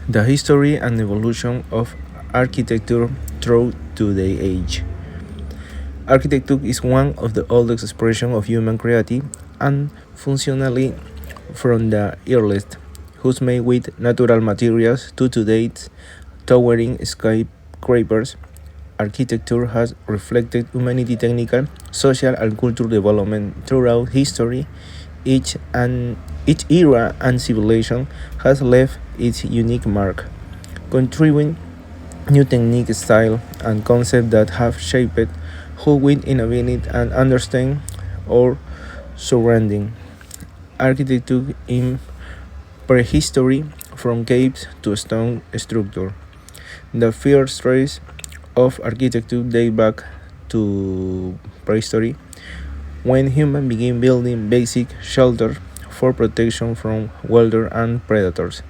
The history and evolution of architecture through to the age. Architecture is one of the oldest expressions of human creativity and functionally from the earliest, whose made with natural materials to today's towering skyscrapers. Architecture has reflected humanity technical, social, and cultural development throughout history. Each and each era and civilization has left its unique mark, contributing new technique, style, and concepts that have shaped who we inhabit and understand our surrounding. Architecture in prehistory, from caves to stone structure. The first trace of architecture date back to prehistory, when humans began building basic shelter for protection from weather and predators.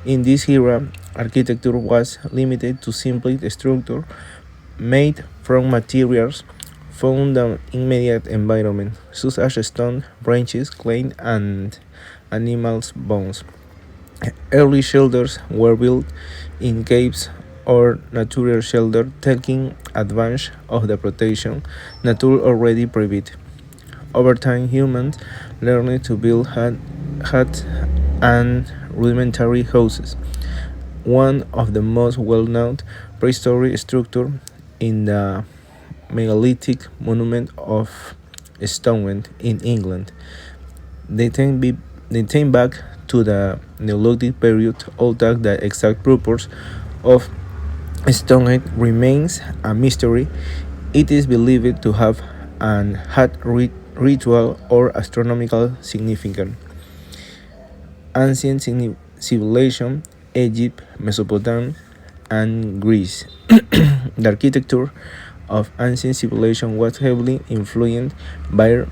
In this era, architecture was limited to simple structure made from materials found in the immediate environment, such as stone, branches, clay, and animals' bones. Early shelters were built in caves or natural shelter, taking advantage of the protection nature already provided. Over time, humans learned to build huts and rudimentary houses. One of the most well-known prehistoric structures in the megalithic monument of Stonehenge in England. They tend, be, they tend back to the Neolithic period, although the exact purpose of Stonehenge remains a mystery. It is believed to have had ritual or astronomical significance. Ancient civilization, Egypt, Mesopotamia, and Greece. The architecture of ancient civilization was heavily influenced by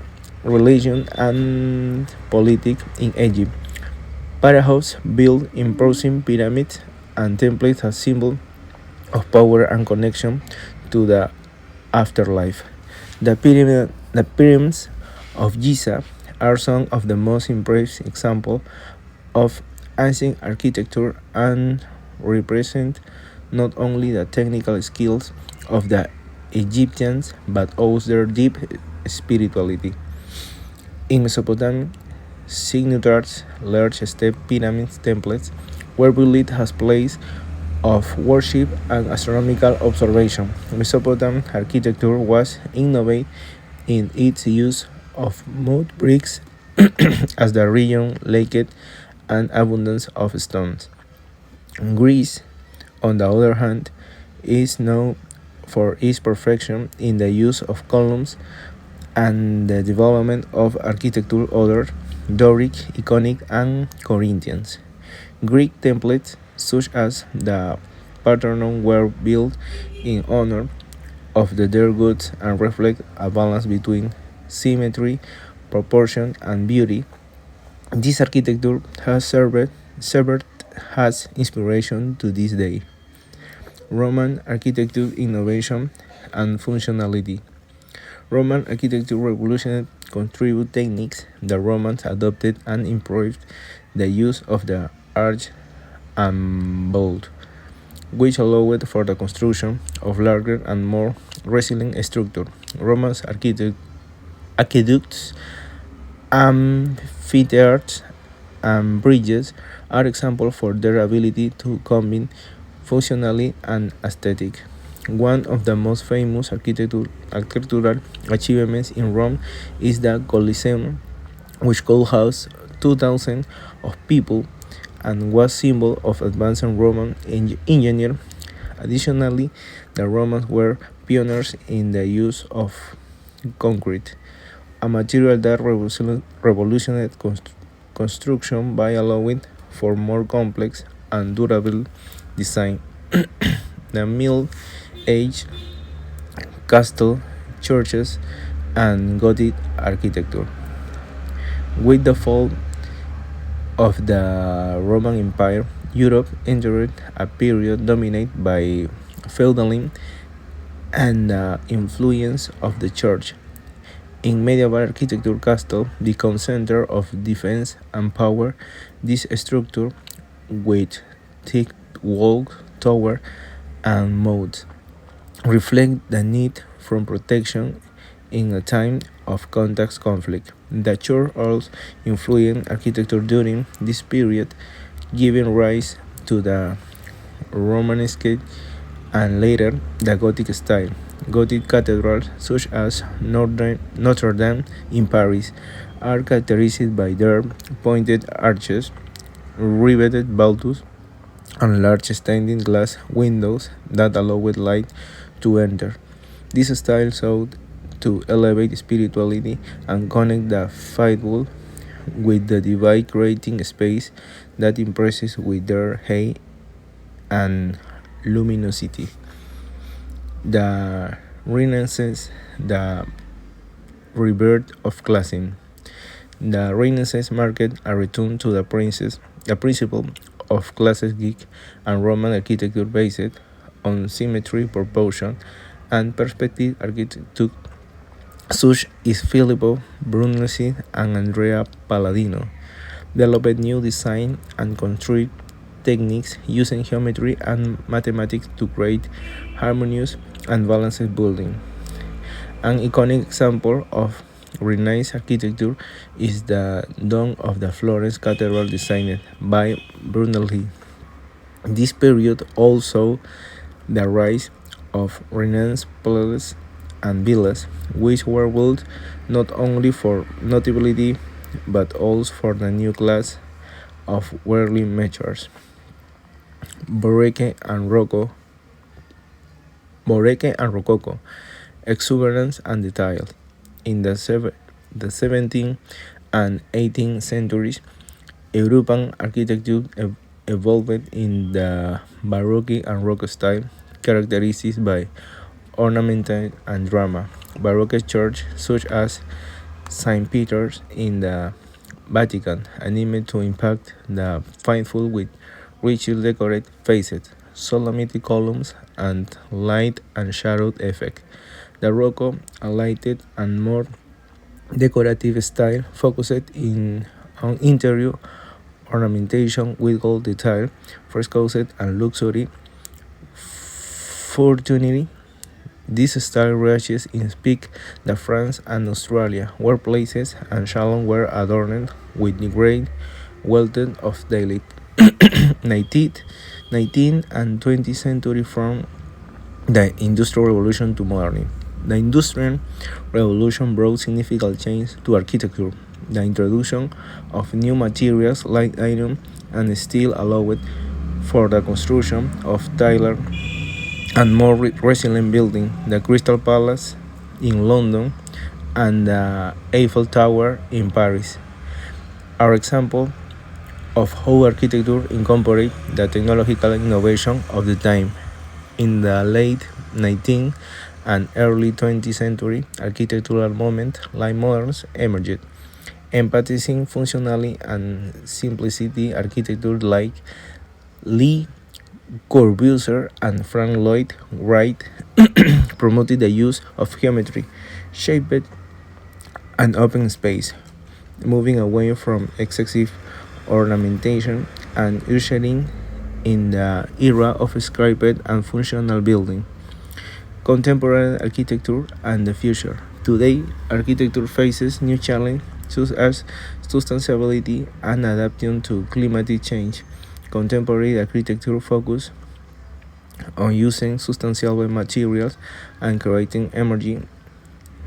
religion and politics in Egypt. Pharaohs built imposing pyramids and temples as symbol of power and connection to the afterlife. The pyramids of Giza are some of the most impressive examples of ancient architecture and represent not only the technical skills of the Egyptians but also their deep spirituality. In Mesopotamia, signatures, large step pyramids temples were built as places of worship and astronomical observation. Mesopotamian architecture was innovative in its use of mud bricks as the region lacked an abundance of stones. Greece, on the other hand, is known for its perfection in the use of columns and the development of architecture other Doric, Iconic, and Corinthians. Greek templates such as the Parthenon were built in honor of the their gods and reflect a balance between symmetry, proportion, and beauty. This architecture has served as inspiration to this day. Roman architecture innovation and functionality. Roman architecture revolutionary contribute techniques the Romans adopted and improved the use of the arch and vault, which allowed for the construction of larger and more resilient structures. Roman aqueducts, amphitheaters, and bridges are examples for their ability to combine functionality and aesthetic. One of the most famous architectural achievements in Rome is the Colosseum, which could house 2,000 of people and was symbol of advanced Roman engineering. Additionally, the Romans were pioneers in the use of concrete, a material that revolutionized construction by allowing for more complex and durable design. The Middle Age castle, churches, and Gothic architecture. With the fall of the Roman Empire, Europe entered a period dominated by feudalism and the influence of the church. In medieval architecture, castle became center of defense and power. This structure, with thick walls, towers, and moats, reflect the need for protection in a time of contact conflict. The church also influenced architecture during this period, giving rise to the Romanesque and later the Gothic style. Gothic cathedrals, such as Notre Dame in Paris, are characterized by their pointed arches, riveted vaults, and large stained glass windows that allowed light to enter. This style sought to elevate spirituality and connect the faithful with the divine, creating space that impresses with their height and luminosity. The Renaissance, the rebirth of classicism. The Renaissance marked a return to the principle of classic Greek and Roman architecture based on symmetry, proportion, and perspective. Architecture such as Filippo Brunelleschi and Andrea Palladino developed new design and construct techniques using geometry and mathematics to create harmonious and balanced building. An iconic example of Renaissance architecture is the dome of the Florence Cathedral designed by Brunelleschi. This period also the rise of Renaissance palaces and villas, which were built not only for notability but also for the new class of worldly measures. Baroque and Rococo, Baroque and Rococo, exuberance and detail. In the 17th and 18th centuries, European architecture evolved in the Baroque and Rococo style, characterized by ornamentation and drama. Baroque churches, such as St. Peter's in the Vatican, aimed to impact the faithful with richly decorated facades, solemnity columns, and light and shadow effect. The Rococo, a lighted and more decorative style, focused on interior ornamentation with gold detail, frescoes, and luxury. Fortunately, this style reaches its peak in France and Australia, where places and salons were adorned with the great wealth of daily 19th and 20th century from the Industrial Revolution to modernity. The Industrial Revolution brought significant change to architecture. The introduction of new materials like iron and steel allowed for the construction of taller and more resilient buildings. The Crystal Palace in London and the Eiffel Tower in Paris are examples of how architecture incorporates the technological innovation of the time. In the late 19th and early 20th century, architectural movements like moderns emerged, emphasizing functionality and simplicity. Architecture like Le Corbusier and Frank Lloyd Wright promoted the use of geometry, shaped, and open space, moving away from excessive ornamentation and ushering in the era of scripted and functional building. Contemporary architecture and the future. Today, architecture faces new challenges such as sustainability and adaptation to climate change. Contemporary architecture focuses on using sustainable materials and creating energy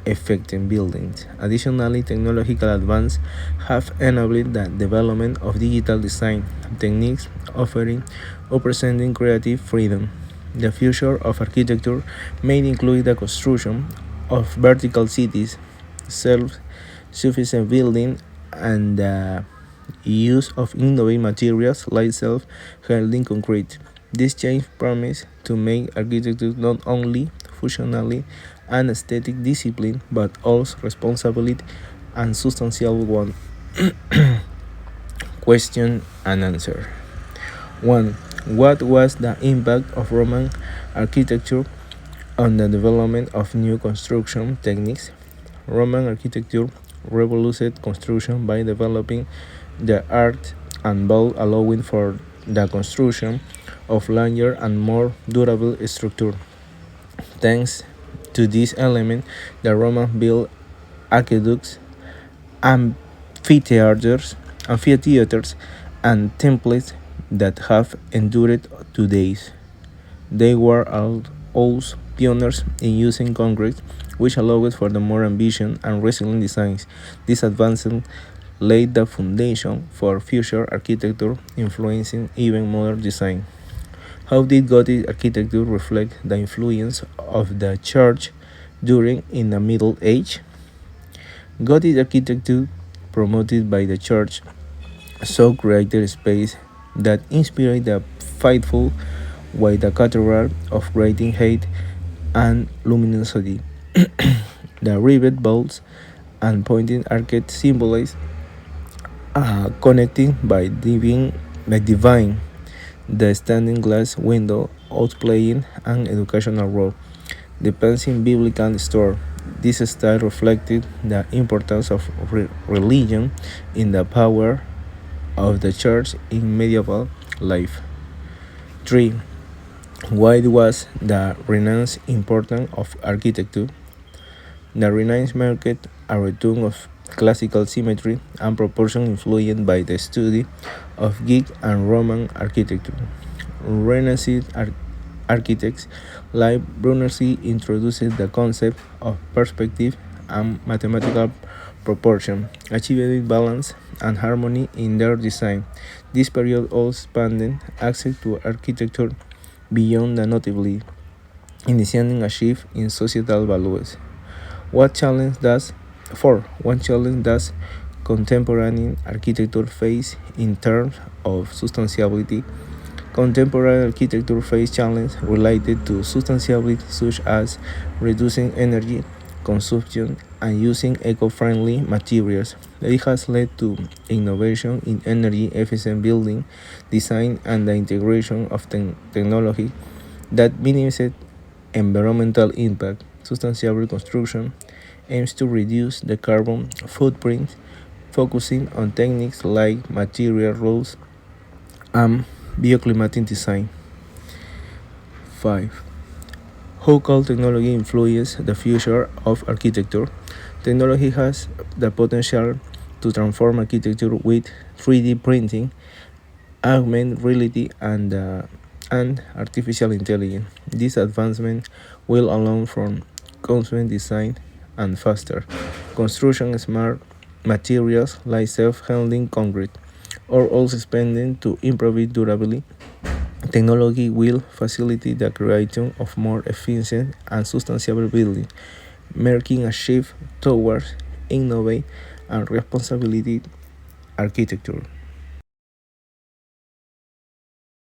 effective buildings. Additionally, technological advances have enabled the development of digital design techniques offering representing creative freedom. The future of architecture may include the construction of vertical cities, self-sufficient buildings, and the use of innovative materials like self-healing concrete. This change promises to make architecture not only functionally and aesthetic discipline, but also responsibility and substantial one. Question and answer. 1. What was the impact of Roman architecture on the development of new construction techniques? Roman architecture revolutionized construction by developing the art and both allowing for the construction of larger and more durable structure. Thanks to this element, the Romans built aqueducts, amphitheaters, and temples that have endured to days. They were also pioneers in using concrete, which allowed for the more ambitious and resilient designs. This advancement laid the foundation for future architecture, influencing even modern design. How did Gothic architecture reflect the influence of the church during in the Middle Age? Gothic architecture, promoted by the church, so created space that inspired the faithful, while the cathedral of great height and luminosity. The rivet vaults and pointing arcade symbolize connecting by divine, the standing glass window outplaying an educational role. The Pensing Biblical store. This style reflected the importance of religion in the power of the church in medieval life. 3. Why was the Renaissance important of architecture? The Renaissance marked a return of classical symmetry and proportion influenced by the study of Greek and Roman architecture. Renaissance architects like Brunelleschi introduced the concept of perspective and mathematical proportion, achieving balance and harmony in their design. This period also expanded access to architecture beyond the notably, initiating a shift in societal values. What challenge does contemporary architecture face in terms of sustainability? Contemporary architecture faces challenges related to sustainability, such as reducing energy consumption and using eco-friendly materials. It has led to innovation in energy-efficient building design and the integration of technology that minimizes environmental impact. Sustainable construction aims to reduce the carbon footprint, focusing on techniques like material rules and bioclimatic design. 5. How can technology influence the future of architecture? Technology has the potential to transform architecture with 3D printing, augmented reality, and artificial intelligence. This advancement will allow for constant design and faster construction smart materials like self-handling concrete, or also expanding to improve durability. Technology will facilitate the creation of more efficient and sustainable buildings, marking a shift towards innovate and responsibility architecture.